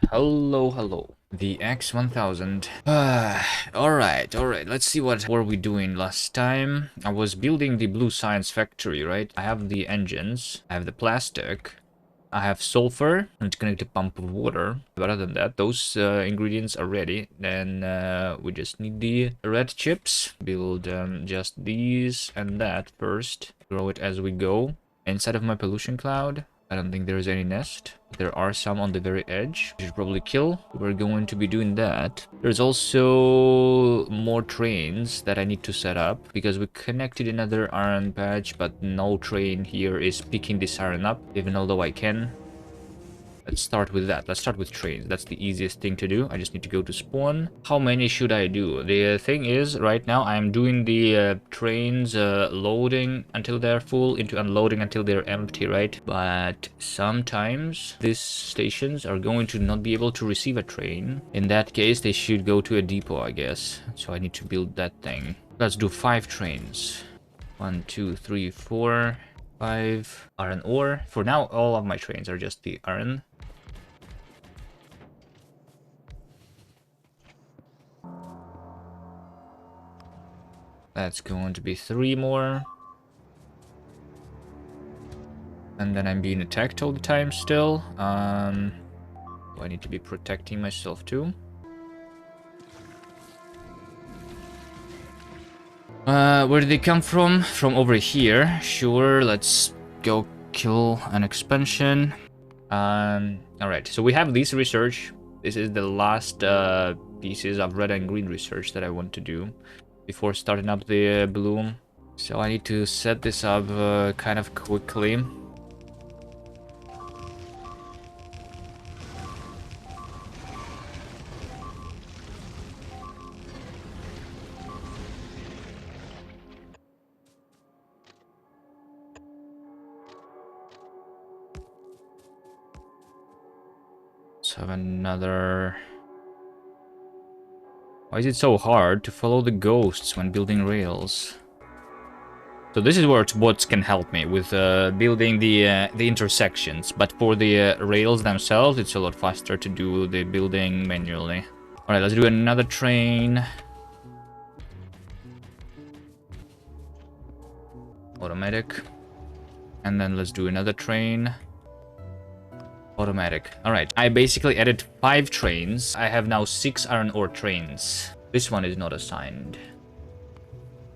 Hello, hello. The X1000. Alright. Let's see what were we doing last time. I was building the blue science factory, right? I have the engines. I have the plastic. I have sulfur. And to connect a pump of water. But other than that, those ingredients are ready. Then we just need the red chips. Build just these and that first. Grow it as we go. Inside of my pollution cloud, I don't think there is any nest. There are some on the very edge. We should probably kill. We're going to be doing that. There's also more trains that I need to set up because we connected another iron patch, but no train here is picking this iron up, even although I can. Let's start with that. Let's start with trains. That's the easiest thing to do. I just need to go to spawn. How many should I do? The thing is, right now I'm doing the trains loading until they're full, into unloading until they're empty, right? But sometimes these stations are going to not be able to receive a train. In that case, they should go to a depot, I guess. So I need to build that thing. Let's do 5 trains. 1, 2, 3, 4, 5 iron ore. For now, all of my trains are just the iron. That's going to be 3 more. And then I'm being attacked all the time still. I need to be protecting myself too. Where did they come from? From over here. Sure, let's go kill an expansion. Alright, so we have this research. This is the last pieces of red and green research that I want to do before starting up the bloom. So I need to set this up kind of quickly. Let's have another... Why is it so hard to follow the ghosts when building rails? So this is where bots can help me with building the intersections, but for the rails themselves, it's a lot faster to do the building manually. All right, let's do another train. Automatic. And then let's do another train. Automatic. All right, I basically added 5 trains. I have now 6 iron ore trains. This one is not assigned.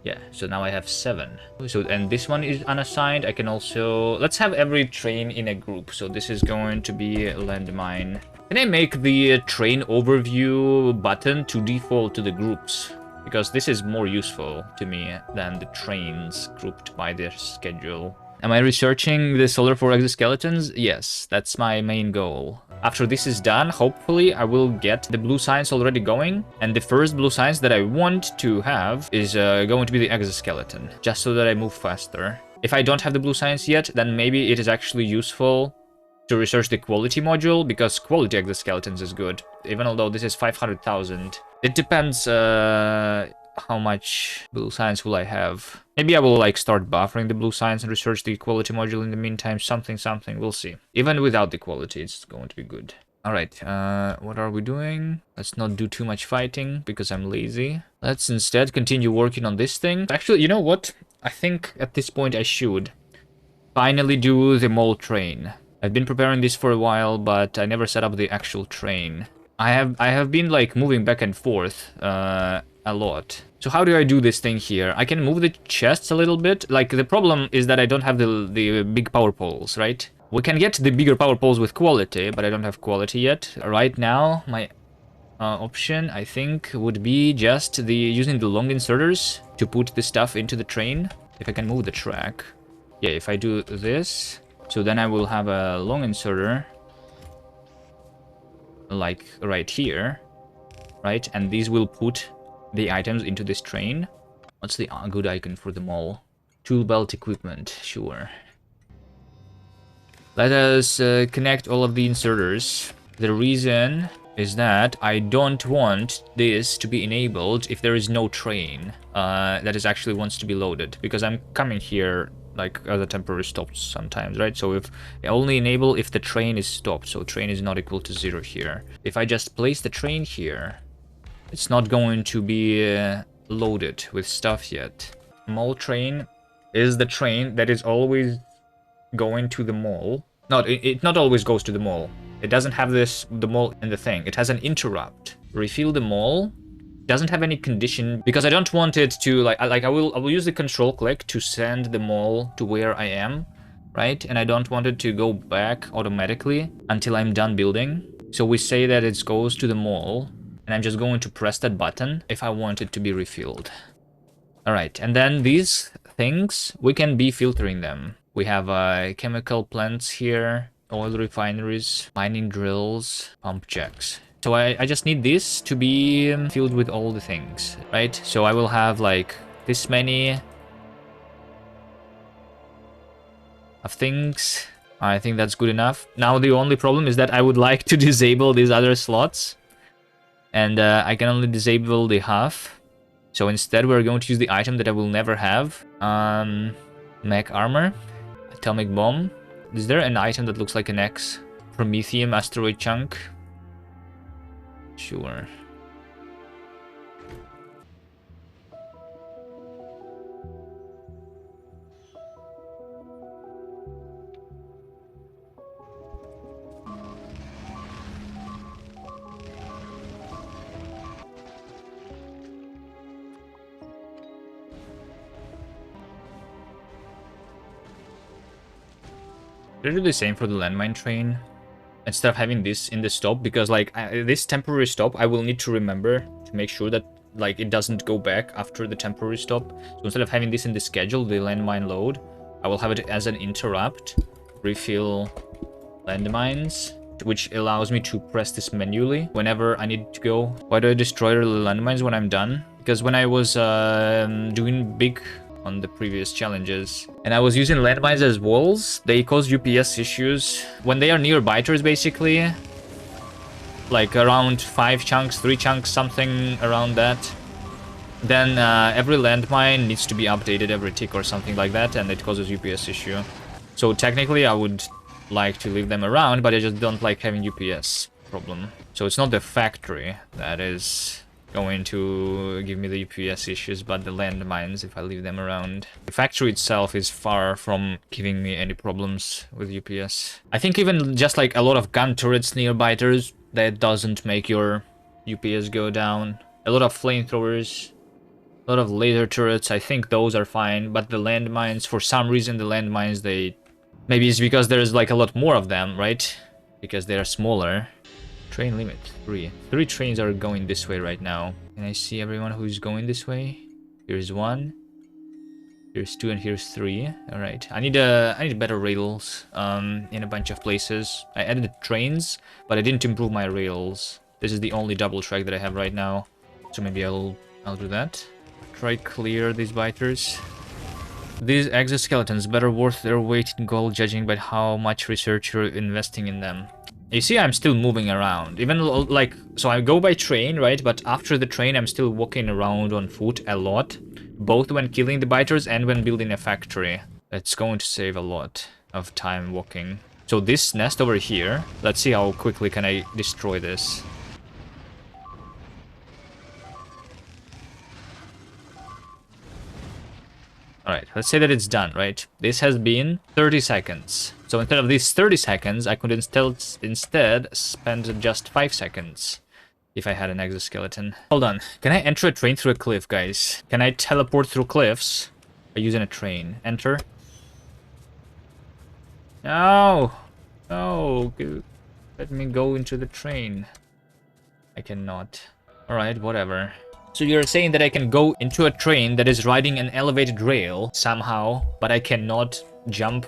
Yeah, so now I have 7. So, and this one is unassigned. I can also... Let's have every train in a group. So this is going to be a landmine. Can I make the train overview button to default to the groups? Because this is more useful to me than the trains grouped by their schedule. Am I researching the solar for exoskeletons? Yes, that's my main goal. After this is done, hopefully I will get the blue science already going. And the first blue science that I want to have is going to be the exoskeleton, just so that I move faster. If I don't have the blue science yet, then maybe it is actually useful to research the quality module, because quality exoskeletons is good, even although this is 500,000. It depends how much blue science will I have. Maybe I will like start buffering the blue science and research the quality module in the meantime. Something, we'll see. Even without the quality, it's going to be good. Alright, what are we doing? Let's not do too much fighting, because I'm lazy. Let's instead continue working on this thing. Actually, you know what? I think at this point I should finally do the mole train. I've been preparing this for a while, but I never set up the actual train. I have been like moving back and forth a lot. So how do I do this thing here? I can move the chests a little bit. Like, the problem is that I don't have the big power poles, right? We can get the bigger power poles with quality, but I don't have quality yet. Right now, my option, I think, would be just using the long inserters to put the stuff into the train. If I can move the track. Yeah, if I do this, so then I will have a long inserter, like right here, right? And these will put the items into this train. What's the good icon for them all? Tool belt equipment, sure. Let us connect all of the inserters. The reason is that I don't want this to be enabled if there is no train that is actually wants to be loaded, because I'm coming here like as a temporary stop sometimes, right? So if only enable if the train is stopped, so train is not equal to 0 here. If I just place the train here, it's not going to be loaded with stuff yet. Mall train is the train that is always going to the mall. No, it not always goes to the mall. It doesn't have the mall in the thing. It has an interrupt. Refill the mall. Doesn't have any condition because I don't want it to I will use the control click to send the mall to where I am, right? And I don't want it to go back automatically until I'm done building. So we say that it goes to the mall, and I'm just going to press that button if I want it to be refilled. All right, and then these things, we can be filtering them. We have chemical plants here, oil refineries, mining drills, pump jacks. So I just need this to be filled with all the things, right? So I will have like this many of things. I think that's good enough. Now the only problem is that I would like to disable these other slots. And I can only disable the half. So instead we're going to use the item that I will never have. Mech armor. Atomic bomb. Is there an item that looks like an X? Promethium asteroid chunk. Sure. Should I do the same for the landmine train? Instead of having this in the stop, because like this temporary stop, I will need to remember to make sure that like it doesn't go back after the temporary stop. So instead of having this in the schedule, the landmine load, I will have it as an interrupt, refill landmines, which allows me to press this manually whenever I need to go. Why do I destroy the landmines when I'm done? Because when I was doing big on the previous challenges, and I was using landmines as walls, they cause UPS issues. When they are near biters, basically, like around 5 chunks, 3 chunks, something around that, then every landmine needs to be updated every tick or something like that, and it causes UPS issue. So technically I would like to leave them around, but I just don't like having UPS problem. So it's not the factory that is going to give me the UPS issues, but the landmines if I leave them around. The factory itself is far from giving me any problems with UPS. I think even just like a lot of gun turrets near biters, that doesn't make your UPS go down. A lot of flamethrowers, a lot of laser turrets, I think those are fine, but the landmines, for some reason the landmines, they... Maybe it's because there's like a lot more of them, right? Because they are smaller. Train limit, 3. 3 trains are going this way right now. Can I see everyone who's going this way? Here's 1. Here's 2 and here's 3. Alright. I need better rails in a bunch of places. I added trains, but I didn't improve my rails. This is the only double track that I have right now. So maybe I'll do that. Try clear these biters. These exoskeletons better worth their weight in gold, judging by how much research you're investing in them. You see, I'm still moving around. Even like, so I go by train, right? But after the train, I'm still walking around on foot a lot, both when killing the biters and when building a factory. That's going to save a lot of time walking. So this nest over here, let's see how quickly can I destroy this. Alright, let's say that it's done, right? This has been 30 seconds. So instead of these 30 seconds, I could instead spend just 5 seconds if I had an exoskeleton. Hold on. Can I enter a train through a cliff, guys? Can I teleport through cliffs by using a train? Enter. No! No! Let me go into the train. I cannot. Alright, whatever. So you're saying that I can go into a train that is riding an elevated rail somehow, but I cannot jump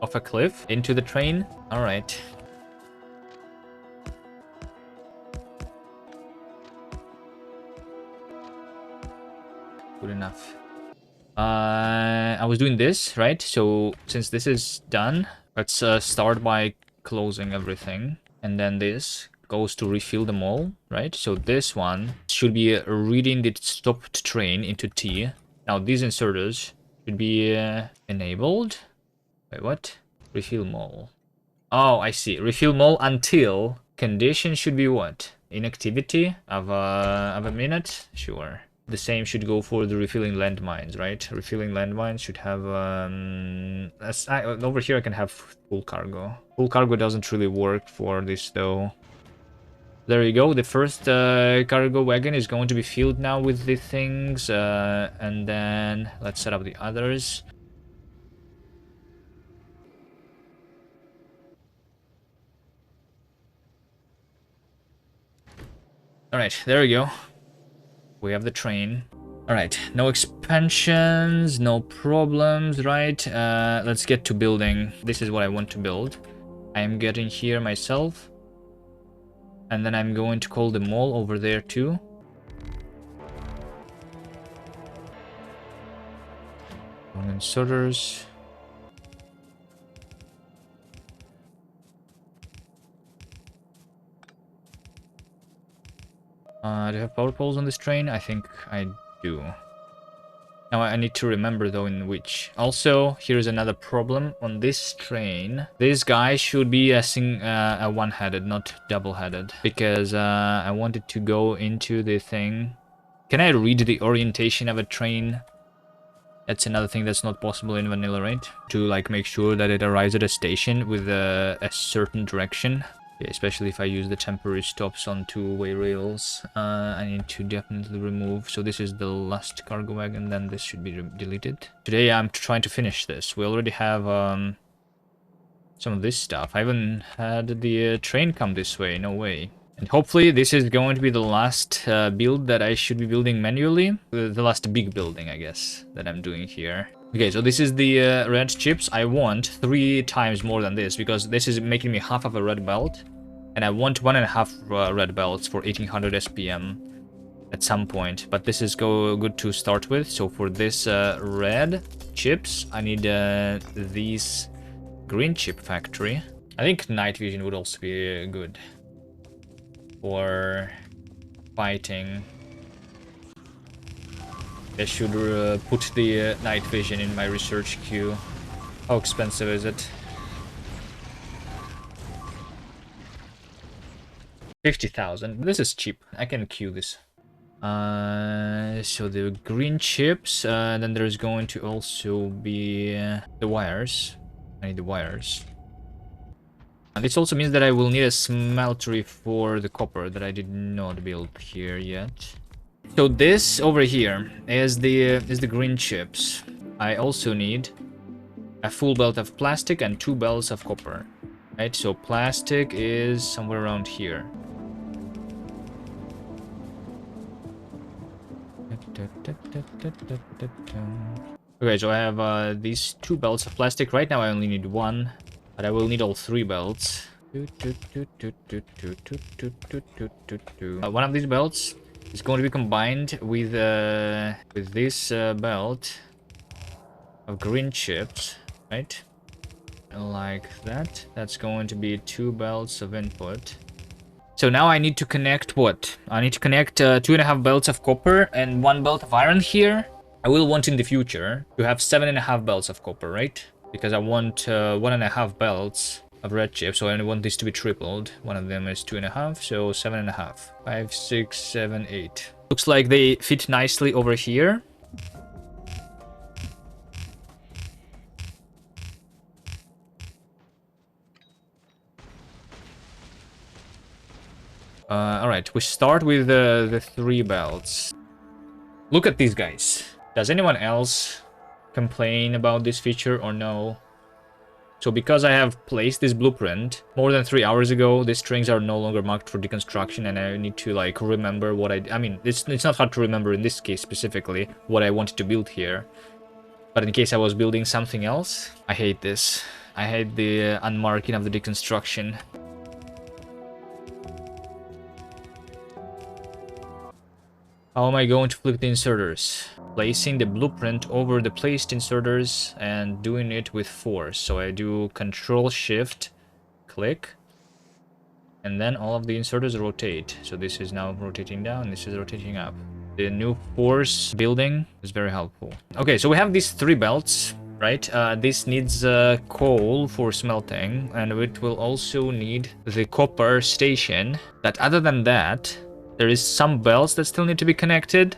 off a cliff into the train? Alright. Good enough. I was doing this, right? So since this is done, let's start by closing everything. And then this goes to refill them all, right? So this one should be reading the stopped train into T. Now these inserters should be enabled. Wait, what? Refill mall. Oh, I see. Refill mall until condition should be what? Inactivity of a minute? Sure. The same should go for the refilling landmines, right? Refilling landmines should have over here I can have full cargo. Full cargo doesn't really work for this though. There you go. The first cargo wagon is going to be filled now with the things, and then let's set up the others. Alright, there we go. We have the train. Alright, no expansions, no problems, right? Let's get to building. This is what I want to build. I am getting here myself. And then I'm going to call the mall over there too. Inserters. Do I have power poles on this train? I think I do. Now I need to remember though in which. Also, here's another problem on this train. This guy should be a one-headed, not double-headed, because I wanted to go into the thing. Can I read the orientation of a train? That's another thing that's not possible in vanilla, right? To like make sure that it arrives at a station with a certain direction. Yeah, especially if I use the temporary stops on two-way rails, I need to definitely remove. So this is the last cargo wagon, then this should be deleted. Today I'm trying to finish this. We already have some of this stuff. I haven't had the train come this way, no way. And hopefully this is going to be the last build that I should be building manually. The last big building, I guess, that I'm doing here. Okay, so this is the red chips. I want 3 times more than this, because this is making me half of a red belt. And I want 1.5 red belts for 1800 SPM at some point. But this is good to start with. So for this red chips, I need these green chip factory. I think night vision would also be good for fighting. I should put the night vision in my research queue. How expensive is it? 50,000. This is cheap. I can queue this. So the green chips. Then there's going to also be the wires. I need the wires. And this also means that I will need a smeltery for the copper that I did not build here yet. So this over here is the green chips. I also need a full belt of plastic and 2 belts of copper. Right, so plastic is somewhere around here. Okay, so I have these 2 belts of plastic. Right now I only need 1, but I will need all 3 belts. One of these belts is going to be combined with this belt of green chips, right? Like that. That's going to be 2 belts of input. So now I need to connect what? I need to connect 2.5 belts of copper and 1 belt of iron here. I will want in the future to have 7.5 belts of copper, right? Because I want 1.5 belts of red chip, so I want this to be tripled. One of them is 2.5, so 7.5. 5, 6, 7, 8. Looks like they fit nicely over here. Alright, we start with the 3 belts. Look at these guys. Does anyone else complain about this feature or no? So because I have placed this blueprint more than 3 hours ago, these strings are no longer marked for deconstruction, and I need to like remember what I mean, it's not hard to remember in this case specifically what I wanted to build here. But in case I was building something else, I hate this. I hate the unmarking of the deconstruction. How am I going to flip the inserters? Placing the blueprint over the placed inserters and doing it with force. So I do Control Shift, click, and then all of the inserters rotate. So this is now rotating down, this is rotating up. The new force building is very helpful. Okay, so we have these 3 belts, right? This needs coal for smelting, and it will also need the copper station. But other than that, there is some belts that still need to be connected,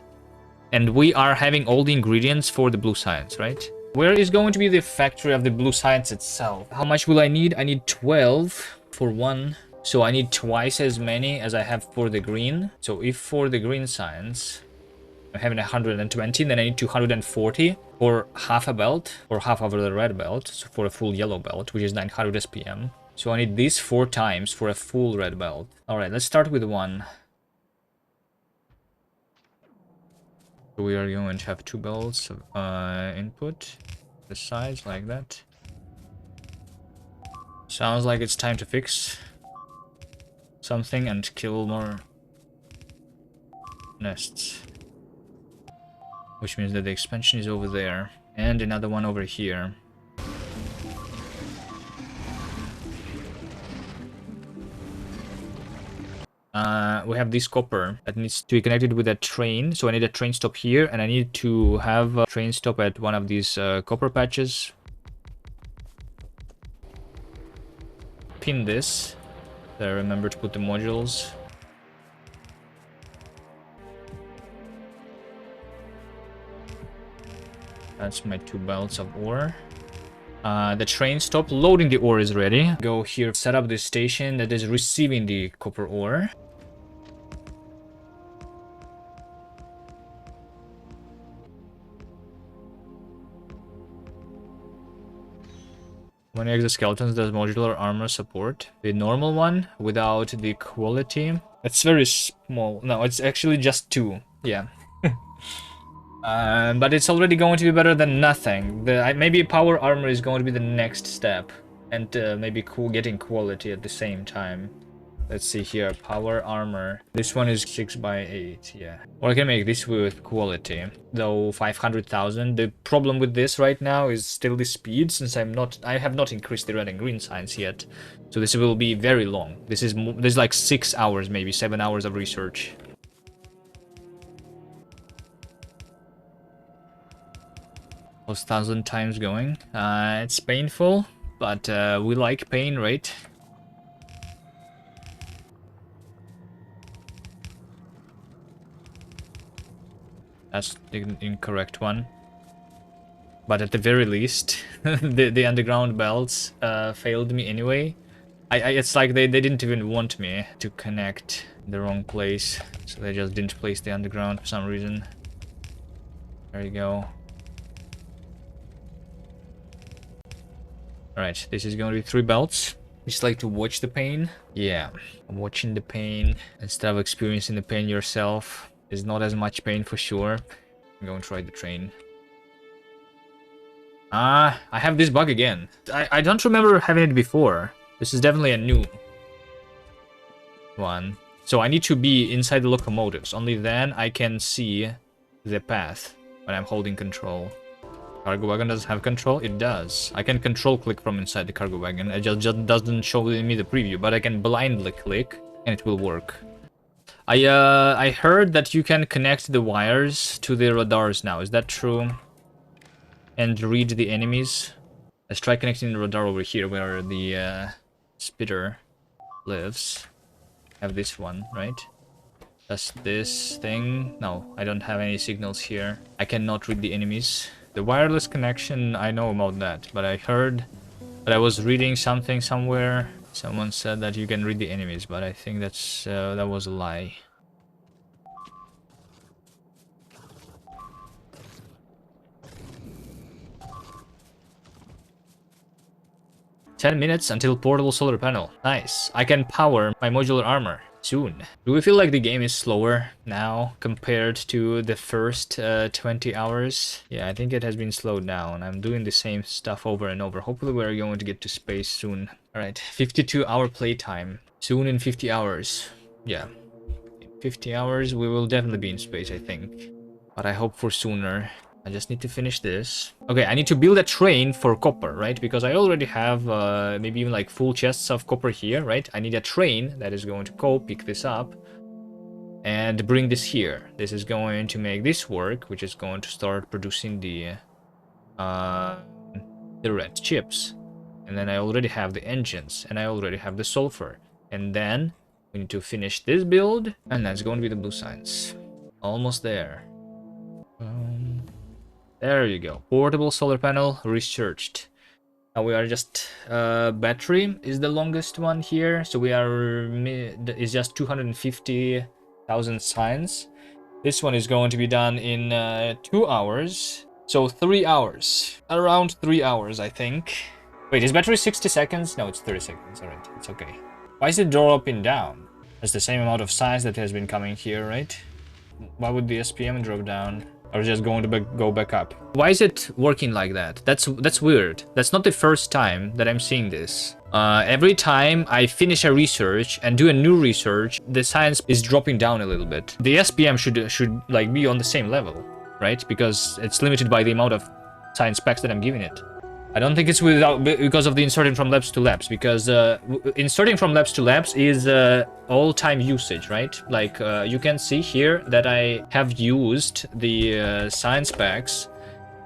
and we are having all the ingredients for the blue science, right? Where is going to be the factory of the blue science itself? How much will I need? I need 12 for one. So I need twice as many as I have for the green. So if for the green science, I'm having 120, then I need 240 for half a belt, or half of the red belt, so for a full yellow belt, which is 900 SPM. So I need this 4 times for a full red belt. Alright, let's start with 1. So we are going to have 2 belts of input, the sides like that. Sounds like it's time to fix something and kill more nests. Which means that the expansion is over there. And another one over here. We have this copper that needs to be connected with a train. So I need a train stop here, and I need to have a train stop at one of these copper patches. Pin this. So remember to put the modules. That's my 2 belts of ore. The train stop loading the ore is ready. Go here, set up the station that is receiving the copper ore. How many exoskeletons does modular armor support? The normal one without the quality. It's very small. No, it's actually just 2. Yeah. But it's already going to be better than nothing. Maybe power armor is going to be the next step. And maybe getting quality at the same time. Let's see here. Power armor. This one is 6x8. Yeah. Or I can make this with quality. Though 500,000. The problem with this right now is still the speed, since I have not increased the red and green science yet. So this will be very long. This is like 6 hours, maybe 7 hours of research. Was 1,000 times going. It's painful, but we like pain, right? That's the incorrect one. But at the very least, the underground belts failed me anyway. It's like they didn't even want me to connect in the wrong place. So they just didn't place the underground for some reason. There you go. Alright, this is going to be 3 belts. Just like to watch the pain. Yeah, watching the pain instead of experiencing the pain yourself is not as much pain for sure. I'm going to try the train. I have this bug again. I don't remember having it before. This is definitely a new one. So I need to be inside the locomotives. Only then I can see the path when I'm holding control. Cargo wagon doesn't have control? It does. I can control click from inside the cargo wagon. It just doesn't show me the preview, but I can blindly click and it will work. I heard that you can connect the wires to the radars now. Is that true? And read the enemies. Let's try connecting the radar over here where the spitter lives. Have this one, right? Does this thing? No, I don't have any signals here. I cannot read the enemies. The wireless connection, I know about that, but I heard that I was reading something somewhere. Someone said that you can read the enemies, but I think that was a lie. "10 minutes until portable solar panel." Nice. I can power my modular armor soon. Do we feel like the game is slower now compared to the first 20 hours? Yeah, I think it has been slowed down. I'm doing the same stuff over and over. Hopefully we're going to get to space soon. Alright, 52-hour playtime. Soon in 50 hours. Yeah. In 50 hours we will definitely be in space, I think. But I hope for sooner. I just need to finish this. Okay, I need to build a train for copper, right? Because I already have maybe even like full chests of copper here, right? I need a train that is going to go pick this up and bring this here. This is going to make this work, which is going to start producing the red chips. And then I already have the engines, and I already have the sulfur. And then we need to finish this build, and that's going to be the blue science. Almost there. There you go. Portable solar panel researched. Now we are just battery is the longest one here, so we are is just 250,000 science. This one is going to be done in 2 hours, so 3 hours, around 3 hours, I think. Wait, is battery 60 seconds? No, it's 30 seconds. All right, it's okay. Why is it dropping down? That's the same amount of science that has been coming here, right? Why would the SPM drop down? Or just going to go back up? Why is it working like that? That's weird. That's not the first time that I'm seeing this. Every time I finish a research and do a new research, the science is dropping down a little bit. The SPM should like be on the same level, right? Because it's limited by the amount of science packs that I'm giving it. I don't think it's because of the inserting from labs to labs, because inserting from labs to labs is all-time usage, right? Like you can see here that I have used the science packs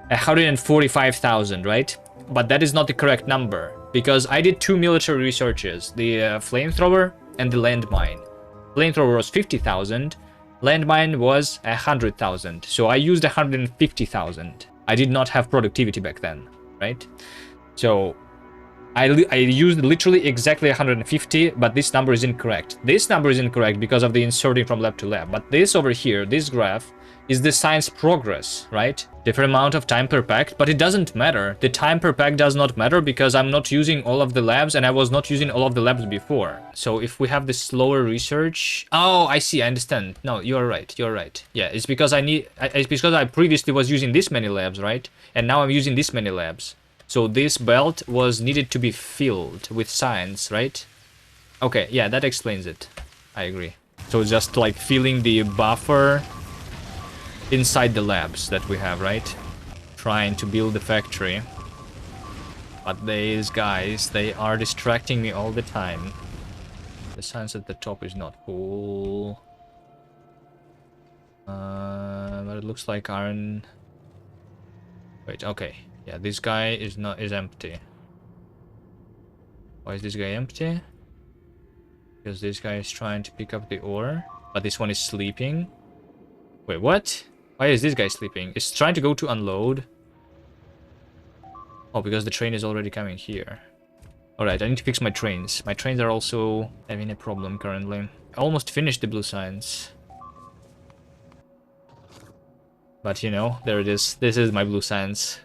145,000, right? But that is not the correct number, because I did 2 military researches, the flamethrower and the landmine. Flamethrower was 50,000, landmine was 100,000, so I used 150,000. I did not have productivity back then. Right? So I used literally exactly 150, but this number is incorrect. This number is incorrect because of the inserting from lab to lab. But this over here, this graph, is the science progress, right? Different amount of time per pack, but it doesn't matter. The time per pack does not matter because I'm not using all of the labs, and I was not using all of the labs before. So if we have this slower research... Oh, I see, I understand. No, you're right, you're right. Yeah, it's because it's because I previously was using this many labs, right? And now I'm using this many labs. So this belt was needed to be filled with science, right? Okay, yeah, that explains it. I agree. So just like filling the buffer inside the labs that we have, right? Trying to build the factory. But these guys, they are distracting me all the time. The science at the top is not full. But it looks like iron... Wait, okay. Yeah, this guy is empty. Why is this guy empty? Because this guy is trying to pick up the ore, but this one is sleeping. Wait, what? Why is this guy sleeping? It's trying to go to unload. Oh, because the train is already coming here. Alright, I need to fix my trains. My trains are also having a problem currently. I almost finished the blue science. But you know, there it is. This is my blue science.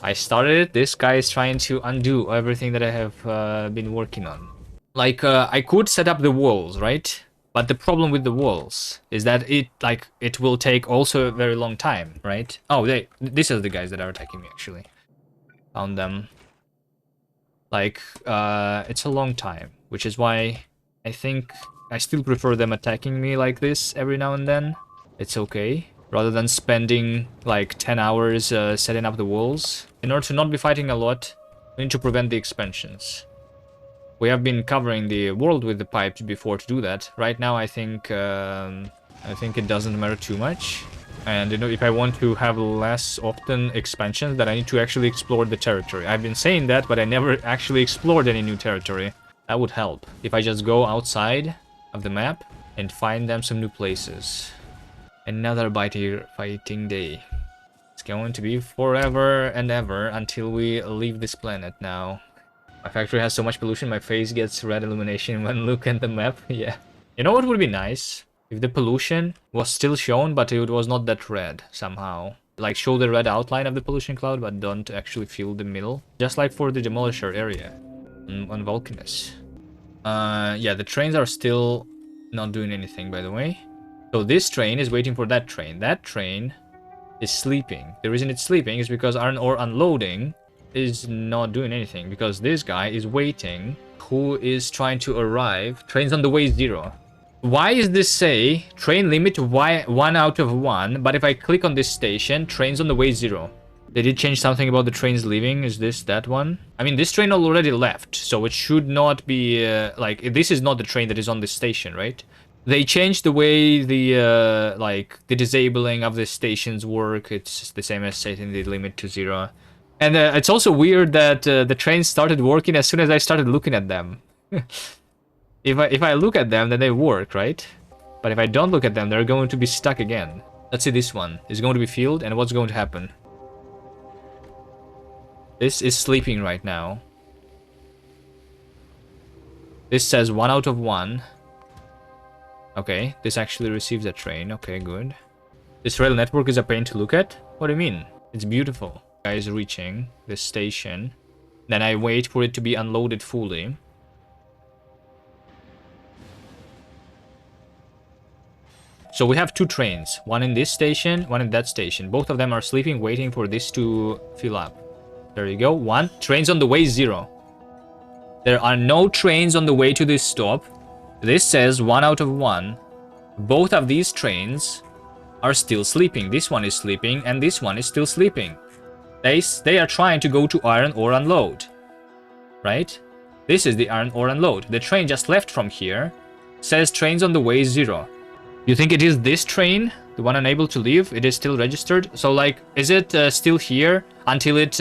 I started it. This guy is trying to undo everything that I have been working on. Like, I could set up the walls, right? But the problem with the walls is that it will take also a very long time, right? Oh, these are the guys that are attacking me, actually. Found them. Like, it's a long time, which is why I think I still prefer them attacking me like this every now and then. It's okay. Rather than spending like 10 hours setting up the walls. In order to not be fighting a lot, we need to prevent the expansions. We have been covering the world with the pipes before to do that. Right now I think it doesn't matter too much. And you know, if I want to have less often expansions, then I need to actually explore the territory. I've been saying that, but I never actually explored any new territory. That would help. If I just go outside of the map and find them some new places. Another fighting day. It's going to be forever and ever until we leave this planet now. My factory has so much pollution, my face gets red illumination when look at the map. Yeah. You know what would be nice? If the pollution was still shown, but it was not that red somehow. Like show the red outline of the pollution cloud, but don't actually fill the middle. Just like for the demolisher area on Vulcanus. Yeah, the trains are still not doing anything, by the way. So this train is waiting for that train. That train is sleeping. The reason it's sleeping is because iron ore unloading is not doing anything. Because this guy is waiting, who is trying to arrive. Train's on the way 0. Why is this say train limit 1 out of 1, but if I click on this station, train's on the way 0? They did change something about the trains leaving. Is this that one? I mean, this train already left, so it should not be like this is not the train that is on this station, right? They changed the way the like the disabling of the stations work. It's the same as setting the limit to 0. And it's also weird that the trains started working as soon as I started looking at them. If I look at them, then they work, right? But if I don't look at them, they're going to be stuck again. Let's see this one. It's going to be filled, and what's going to happen? This is sleeping right now. This says 1 out of 1. Okay, this actually receives a train. Okay, good. This rail network is a pain to look at? What do you mean? It's beautiful. Guys reaching the station. Then I wait for it to be unloaded fully. So we have 2 trains. One in this station, one in that station. Both of them are sleeping, waiting for this to fill up. There you go. 1. Trains on the way, 0. There are no trains on the way to this stop. This says 1 out of 1. Both of these trains are still sleeping. This one is sleeping, and this one is still sleeping. They are trying to go to iron ore unload. Right? This is the iron ore unload. The train just left from here. Says trains on the way, 0. You think it is this train? The one unable to leave? It is still registered? So, like, is it still here until it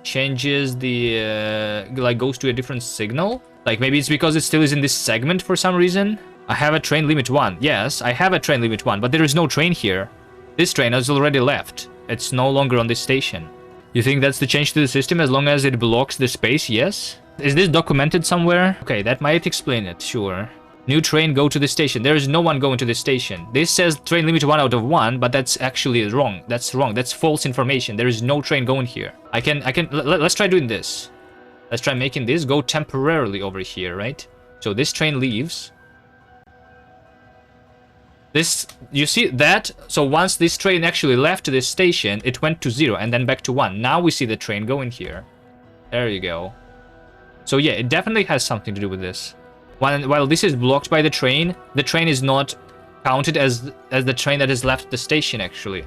changes the... like, goes to a different signal? Like, maybe it's because it still is in this segment for some reason? I have a train limit 1. Yes, I have a train limit 1, but there is no train here. This train has already left. It's no longer on this station. You think that's the change to the system as long as it blocks the space? Yes? Is this documented somewhere? Okay, that might explain it, sure. New train go to the station. There is no one going to the station. This says train limit 1 out of 1, but that's actually wrong. That's wrong. That's false information. There is no train going here. Let's try doing this. Let's try making this go temporarily over here, right? So this train leaves. This, you see that? So once this train actually left this station, it went to 0 and then back to 1. Now we see the train going here. There you go. So yeah, it definitely has something to do with this. While this is blocked by the train is not counted as the train that has left the station, actually.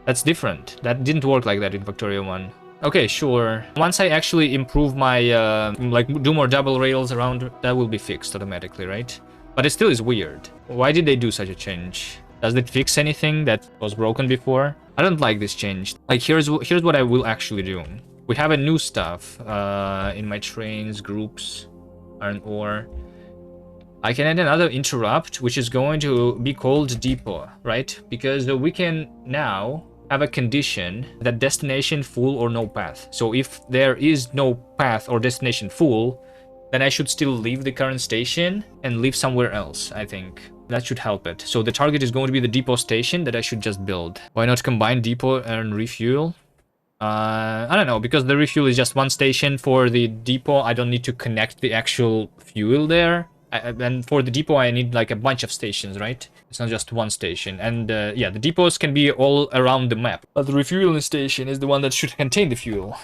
That's different. That didn't work like that in Factorio 1. Okay, sure. Once I actually improve my, like, do more double rails around, that will be fixed automatically, right? But it still is weird. Why did they do such a change? Does it fix anything that was broken before? I don't like this change. Like, here's what I will actually do. We have a new stuff in my trains, groups, iron ore. I can add another interrupt, which is going to be called depot, right? Because we can now have a condition that destination full or no path. So if there is no path or destination full, then I should still leave the current station and leave somewhere else, I think. That should help it. So the target is going to be the depot station that I should just build. Why not combine depot and refuel? I don't know, because the refuel is just one station. For the depot, I don't need to connect the actual fuel there. And for the depot, I need like a bunch of stations, right? It's not just one station. And yeah, the depots can be all around the map. But the refueling station is the one that should contain the fuel.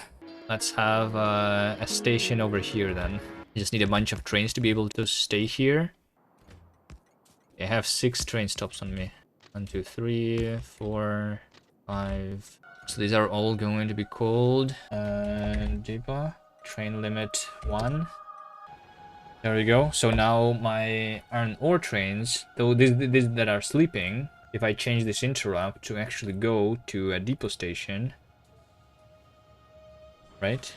Let's have a station over here then. You just need a bunch of trains to be able to stay here. I have 6 train stops on me. 1, 2, 3, 4, 5. So these are all going to be called depot. Train limit 1. There we go. So now my iron ore trains, though these that are sleeping, if I change this interrupt to actually go to a depot station, right?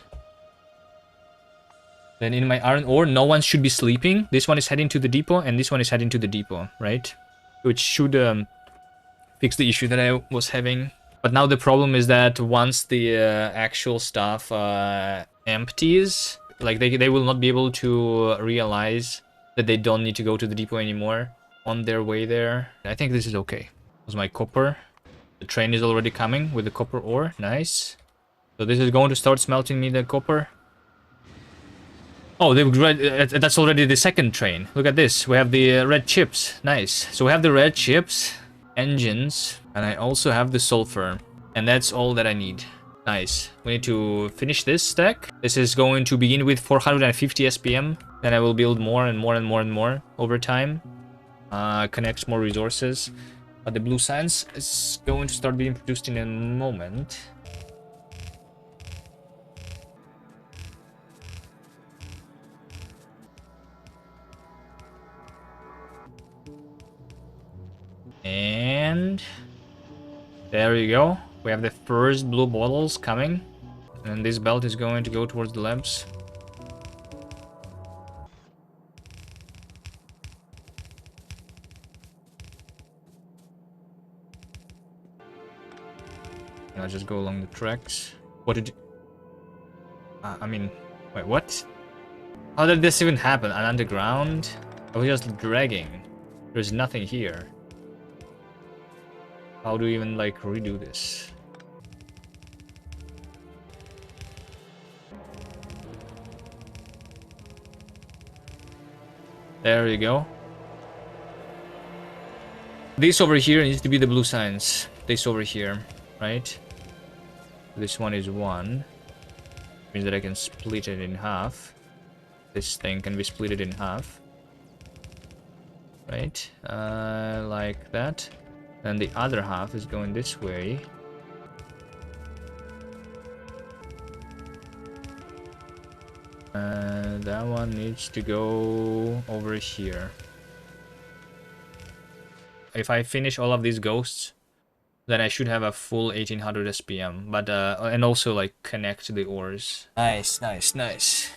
Then in my iron ore, no one should be sleeping. This one is heading to the depot, and this one is heading to the depot, right? Which should fix the issue that I was having. But now the problem is that once the actual stuff empties, like they will not be able to realize that they don't need to go to the depot anymore on their way there. I think this is okay. That was my copper. The train is already coming with the copper ore. Nice. So this is going to start smelting me the copper. Oh, that's already the second train. Look at this. We have the red chips. Nice. So we have the red chips, engines, and I also have the sulfur. And that's all that I need. Nice. We need to finish this stack. This is going to begin with 450 SPM. Then I will build more and more and more and more over time. Connect more resources. The blue sands is going to start being produced in a moment. And there you go. We have the first blue bottles coming. And this belt is going to go towards the labs. And I'll just go along the tracks. What did you... I mean, wait, what? How did this even happen? An underground? I was just dragging. There's nothing here. How do you even, like, redo this? There you go. This over here needs to be the blue signs. This over here, right? This one is 1. Means that I can split it in half. This thing can be split in half. Right? Like that. And the other half is going this way. That one needs to go over here. If I finish all of these ghosts, then I should have a full 1800 SPM. But and also like connect to the ores. Nice, nice, nice.